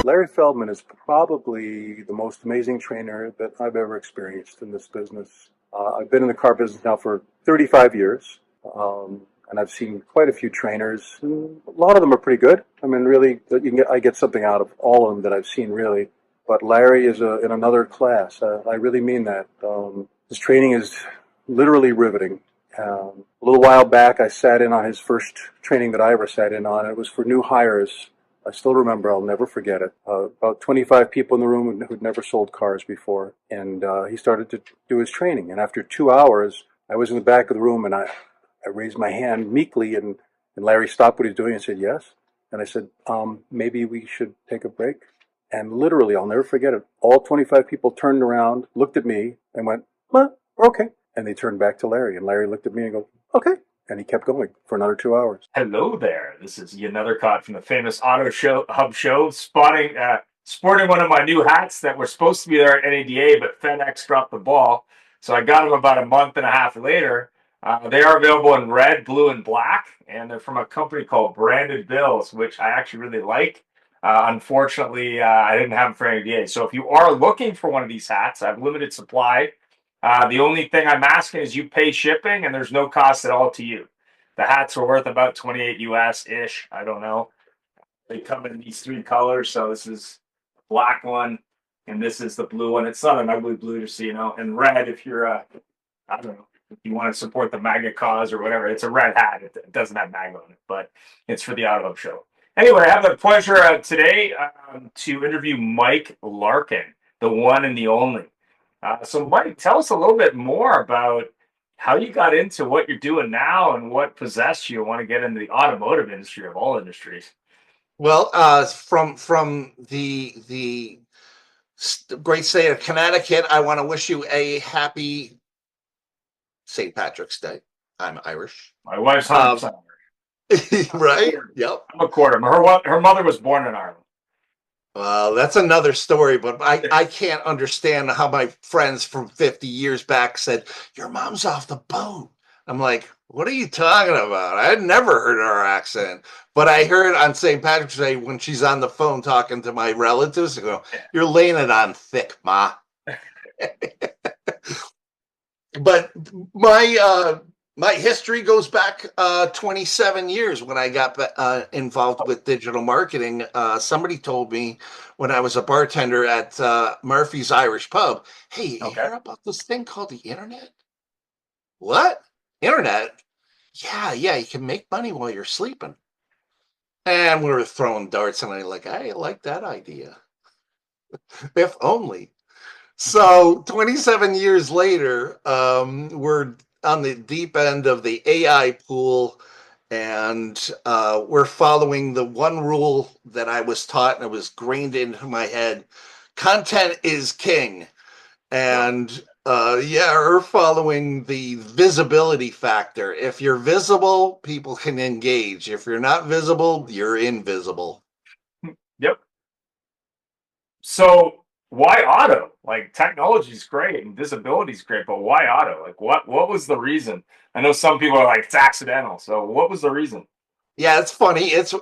Larry Feldman is probably the most amazing trainer that I've ever experienced in this business. I've been in the car business now for 35 years, and I've seen quite a few trainers. And a lot of them are pretty good. I mean, really, I get something out of all of them that I've seen, really. But Larry is in another class. I really mean that. His training is literally riveting. A little while back, I sat in on his first training that I ever sat in on. It was for new hires. I still remember, I'll never forget it. About 25 people in the room who'd never sold cars before. And he started to do his training. And after 2 hours, I was in the back of the room and I raised my hand meekly and Larry stopped what he was doing and said, yes. And I said, maybe we should take a break. And literally, I'll never forget it. All 25 people turned around, looked at me and went, well, okay. And they turned back to Larry. And Larry looked at me and goes, okay. And he kept going for another 2 hours. Hello there. This is yet another cut from the famous Auto Show Hub Show, sporting one of my new hats that were supposed to be there at NADA, but FedEx dropped the ball. So I got them about a month and a half later. They are available in red, blue, and black, and they're from a company called Branded Bills, which I actually really like. Unfortunately, I didn't have them for NADA. So if you are looking for one of these hats, I have limited supply. The only thing I'm asking is you pay shipping, and there's no cost at all to you. The hats are worth about 28 US-ish. I don't know. They come in these three colors. So this is the black one, and this is the blue one. It's not an ugly blue, just so you know. And red, if you're, I don't know, if you want to support the MAGA cause or whatever. It's a red hat. It doesn't have MAGA on it, but it's for the Auto Hub Show. Anyway, I have the pleasure today to interview Mike Larkin, the one and the only. So, Mike, tell us a little bit more about how you got into what you're doing now and what possessed you to want to get into the automotive industry of all industries. Well, from the great state of Connecticut, I want to wish you a happy St. Patrick's Day. I'm Irish. My wife's 100% Irish. Right? Yep. I'm a quarter. Her mother was born in Ireland. Well, that's another story, but I can't understand how my friends from 50 years back said, your mom's off the boat. I'm like, what are you talking about? I had never heard her accent, but I heard on St. Patrick's Day when she's on the phone talking to my relatives, I go, you're laying it on thick, Ma. But my history goes back 27 years when I got involved with digital marketing. Somebody told me when I was a bartender at Murphy's Irish Pub, hey, you heard about this thing called the internet? What? Internet? Yeah, you can make money while you're sleeping. And we were throwing darts, and I like that idea. If only. So 27 years later, we're on the deep end of the AI pool, and we're following the one rule that I was taught, and it was grained into my head. Content is king. And we're following the visibility factor. If you're visible, people can engage. If you're not visible, you're invisible. Yep. So why auto? Like, technology's great and visibility's great, but why auto? Like, what was the reason? I know some people are like, it's accidental. So what was the reason? Yeah, it's funny. It's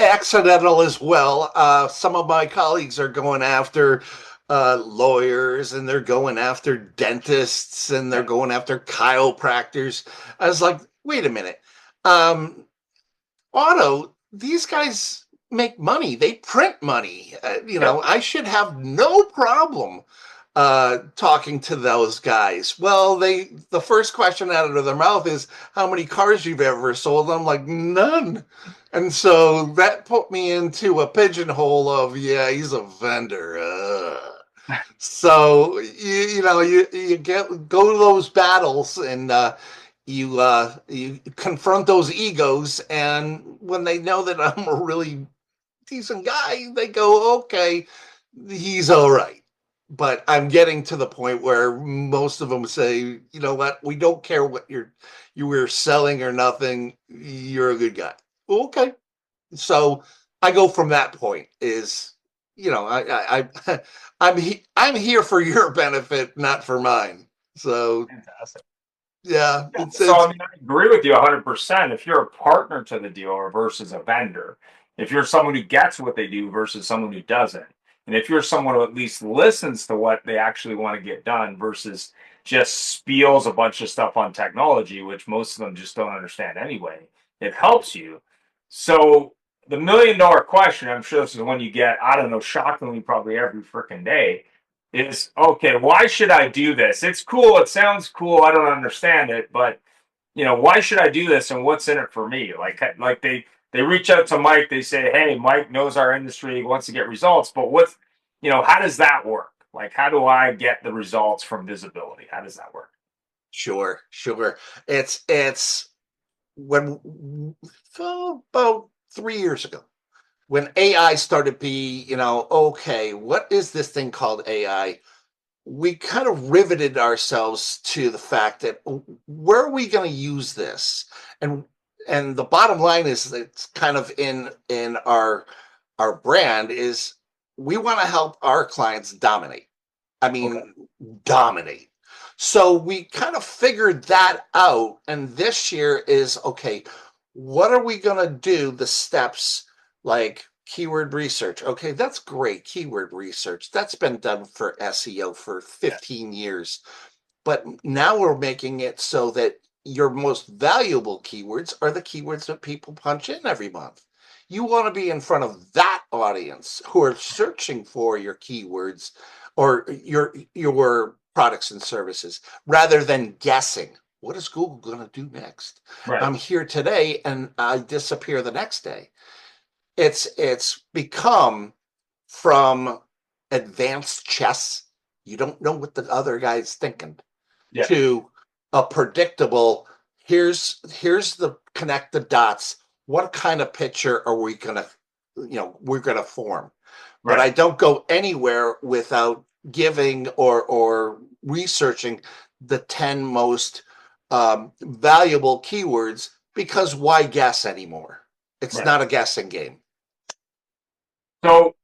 accidental as well. Some of my colleagues are going after lawyers, and they're going after dentists, and they're going after chiropractors. I was like, wait a minute. Auto, these guys make money. They print money. I should have no problem talking to those guys. Well, the first question out of their mouth is, how many cars you've ever sold? I'm like, none. And so that put me into a pigeonhole of, yeah, he's a vendor. So you go to those battles, and you confront those egos, and when they know that I'm a really decent guy, they go, okay, he's all right. But I'm getting to the point where most of them say, you know what, we don't care what you were selling or nothing. You're a good guy. Okay. So I go from that point is, I'm here for your benefit, not for mine. So Fantastic. Yeah, So I mean, I agree with you 100%. If you're a partner to the dealer versus a vendor, if you're someone who gets what they do versus someone who doesn't, and if you're someone who at least listens to what they actually want to get done versus just spiels a bunch of stuff on technology, which most of them just don't understand anyway, it helps you. So the $1 million question, I'm sure this is one you get, I don't know, shockingly probably every freaking day, is okay, why should I do this? It's cool, it sounds cool, I don't understand it, but why should I do this and what's in it for me? Like they reach out to Mike, they say, hey, Mike knows our industry, he wants to get results, but how does that work? Like, how do I get the results from visibility? How does that work? sure, sure. It's when about 3 years ago, when AI started to be, okay, what is this thing called AI? We kind of riveted ourselves to the fact that where are we going to use this? And and the bottom line is that it's kind of in our brand is we want to help our clients dominate. I Okay. mean, dominate. So we kind of figured that out. And this year is okay, what are we going to do? The steps like keyword research. Okay, that's great. Keyword research. That's been done for SEO for 15 years. But now we're making it so that your most valuable keywords are the keywords that people punch in every month. You want to be in front of that audience who are searching for your keywords or your products and services rather than guessing. What is Google going to do next? Right. I'm here today and I disappear the next day. It's become from advanced chess. You don't know what the other guy's thinking Yeah. to a predictable, here's the connect the dots. What kind of picture are we gonna, we're gonna form? But Right. I don't go anywhere without giving or researching the 10 most valuable keywords because why guess anymore? It's Right. not a guessing game. So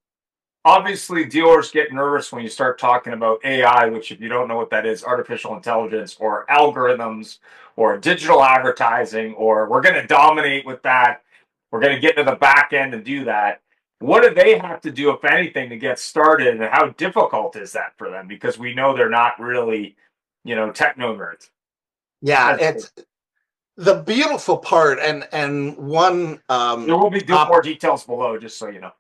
obviously dealers get nervous when you start talking about AI, which if you don't know what that is, artificial intelligence or algorithms or digital advertising, or we're going to dominate with that. We're going to get to the back end and do that. What do they have to do, if anything, to get started? And how difficult is that for them? Because we know they're not really, techno nerds. Yeah, That's it's the beautiful part, and one There will be op more details below, just so you know.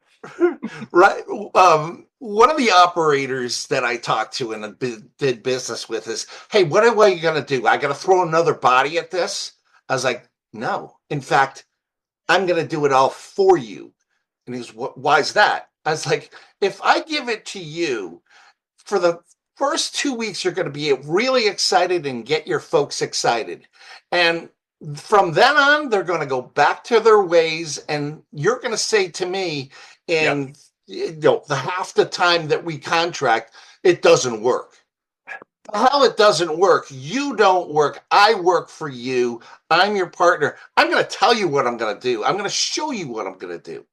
right. One of the operators that I talked to and did business with is, hey, what are you going to do? I got to throw another body at this? I was like, no. In fact, I'm going to do it all for you. And he's, why's that? I was like, if I give it to you for the first 2 weeks, you're going to be really excited and get your folks excited. And from then on, they're going to go back to their ways. And you're going to say to me, Yeah. in the half the time that we contract, it doesn't work. How it doesn't work? You don't work. I work for you. I'm your partner. I'm going to tell you what I'm going to do. I'm going to show you what I'm going to do,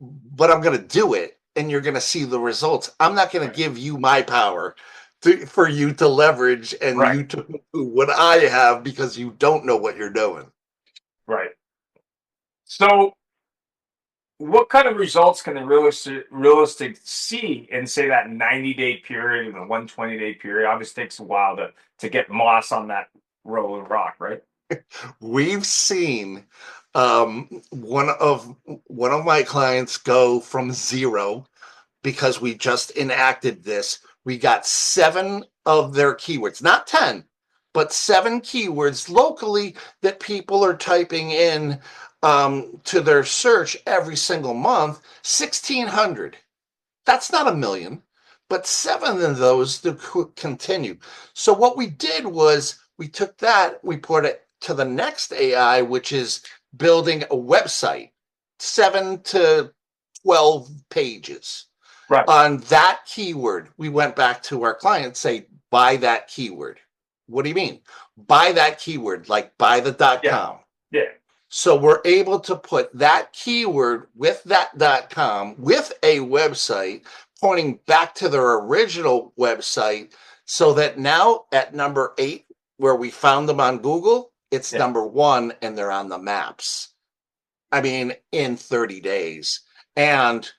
but I'm going to do it and you're going to see the results. I'm not going to Right. give you my power for you to leverage and Right. you to do what I have because you don't know what you're doing. Right. So what kind of results can they realistic see in say that 90-day period and the 120-day period? Obviously takes a while to get moss on that rolling rock, right? We've seen one of my clients go from zero because we just enacted this. We got 7 of their keywords, not 10, but 7 keywords locally that people are typing in to their search every single month. 1,600. That's not a million, but 7 of those to continue. So what we did was we took that, we put it to the next AI, which is building a website, 7 to 12 pages Right. on that keyword. We went back to our client, say, buy that keyword. What do you mean? Buy that keyword, like buy the Yeah. .com. Yeah. So we're able to put that keyword with that .com with a website pointing back to their original website so that now at number 8, where we found them on Google, it's Yeah. number one, and they're on the maps. I mean, in 30 days. And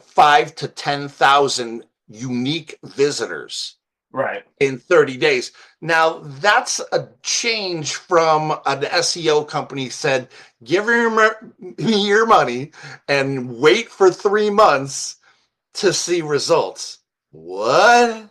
5 to 10,000 unique visitors Right. in 30 days. Now, that's a change from an SEO company said, give me your money and wait for 3 months to see results. What? Yeah.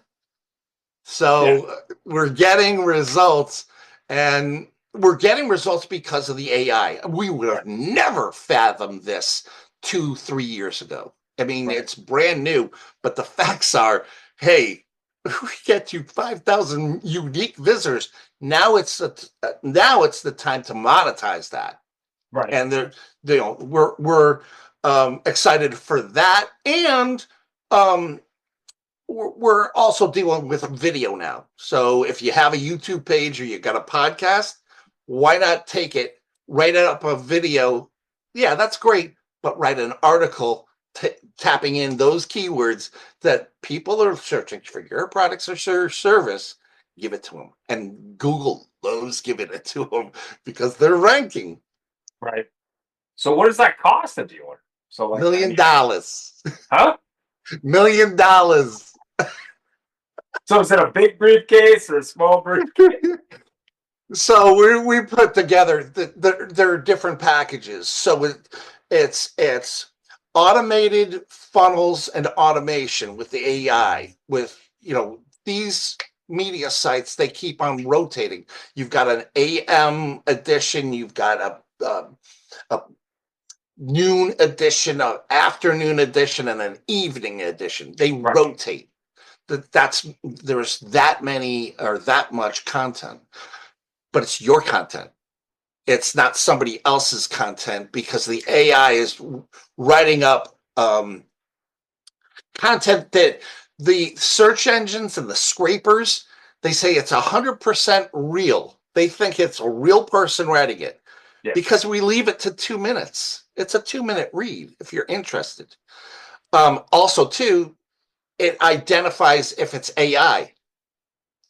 So we're getting results, and we're getting results because of the AI. We would have never fathomed this 2, 3 years ago. I mean, Right. it's brand new, but the facts are, hey, we get you 5,000 unique visitors. Now it's the time to monetize that, Right. and we're excited for that, and we're also dealing with video now. So if you have a YouTube page or you got a podcast, why not take it, write it up a video? Yeah, that's great, but write an article tapping in those keywords that people are searching for your products or service. Give it to them, and Google loves giving it to them because they're ranking. Right. So what does that cost a dealer? So like, I million mean, dollars, huh? $1 million. So is it a big briefcase or a small briefcase? So we put together there are different packages. So it's automated funnels and automation with the AI. With these media sites, they keep on rotating. You've got an AM edition, you've got a noon edition, an afternoon edition, and an evening edition. They Right. rotate. There's that many or that much content, but it's your content. It's not somebody else's content because the AI is writing up content that the search engines and the scrapers, they say it's 100% real. They think it's a real person writing it Yeah. because we leave it to 2 minutes. It's a 2-minute read if you're interested. Also, too, it identifies if it's AI.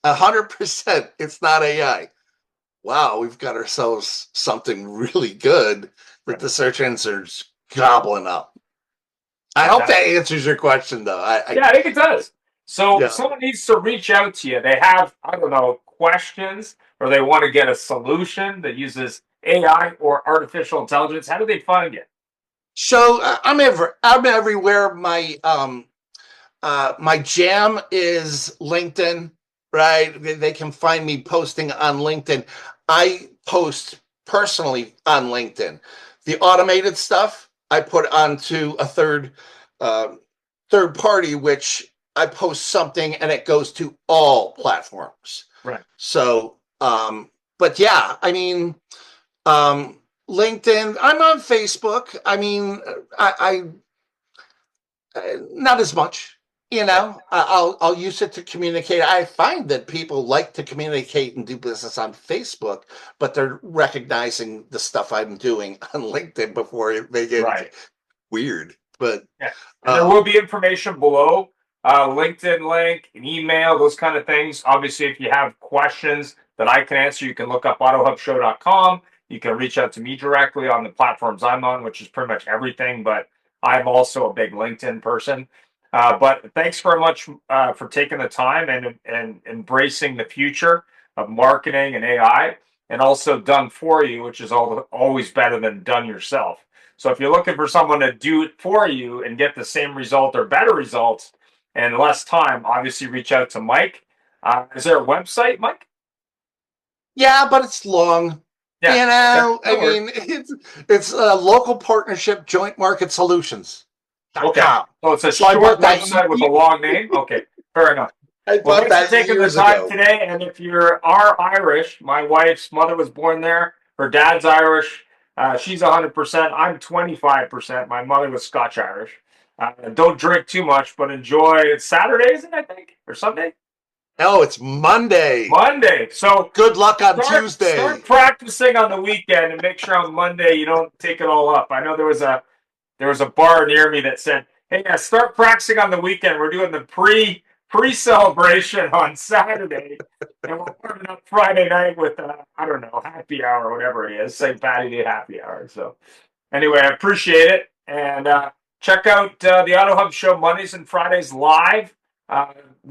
100%, it's not AI. Wow, we've got ourselves something really good with the search engines gobbling up. I hope that answers your question, though. Yeah, I think it does. So Yeah. someone needs to reach out to you. They have, I don't know, questions, or they want to get a solution that uses AI or artificial intelligence. How do they find you? So I'm everywhere. My jam is LinkedIn, right? They can find me posting on LinkedIn. I post personally on LinkedIn. The automated stuff I put onto a third party, which I post something and it goes to all platforms. Right. So, but yeah, I mean, LinkedIn. I'm on Facebook. I mean, not as much. I'll use it to communicate. I find that people like to communicate and do business on Facebook, but they're recognizing the stuff I'm doing on LinkedIn before they get weird. But yeah, and there will be information below, LinkedIn link, an email, those kind of things. Obviously, if you have questions that I can answer, you can look up autohubshow.com. You can reach out to me directly on the platforms I'm on, which is pretty much everything. But I'm also a big LinkedIn person. But thanks very much for taking the time and embracing the future of marketing and AI, and also done for you, which is always better than done yourself. So if you're looking for someone to do it for you and get the same result or better results in less time, obviously reach out to Mike. Is there a website, Mike? yeah, but it's long. Yeah. I mean, it's a local partnership, joint market solutions.com. Okay. So it's a So I short bought that. website with a long name. Okay. Fair enough. I Well, bought thanks for that taking the years time ago. today. And if you are Irish, my wife's mother was born there. Her dad's Irish. She's 100%. I'm 25%. My mother was Scotch Irish. Don't drink too much, but enjoy. It's Saturday, isn't it, I think? Or Sunday? Oh, it's Monday. Monday. So good luck on Tuesday. Start practicing on the weekend and make sure on Monday you don't take it all up. I know there was a bar near me that said, "Hey, start practicing on the weekend. We're doing the pre-celebration on Saturday, and we're warming up Friday night with I don't know, happy hour or whatever it is, St. Patty Day happy hour. So anyway, I appreciate it, and check out the Auto Hub show Mondays and Fridays live.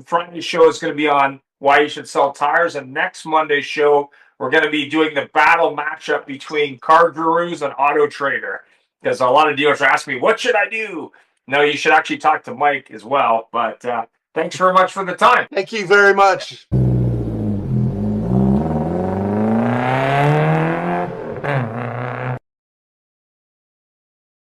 Friday's show is going to be on why you should sell tires, and next Monday's show we're going to be doing the battle matchup between Car Gurus and Auto Trader, because a lot of dealers are asking me, what should I do? No, you should actually talk to Mike as well. But thanks very much for the time. Thank you very much.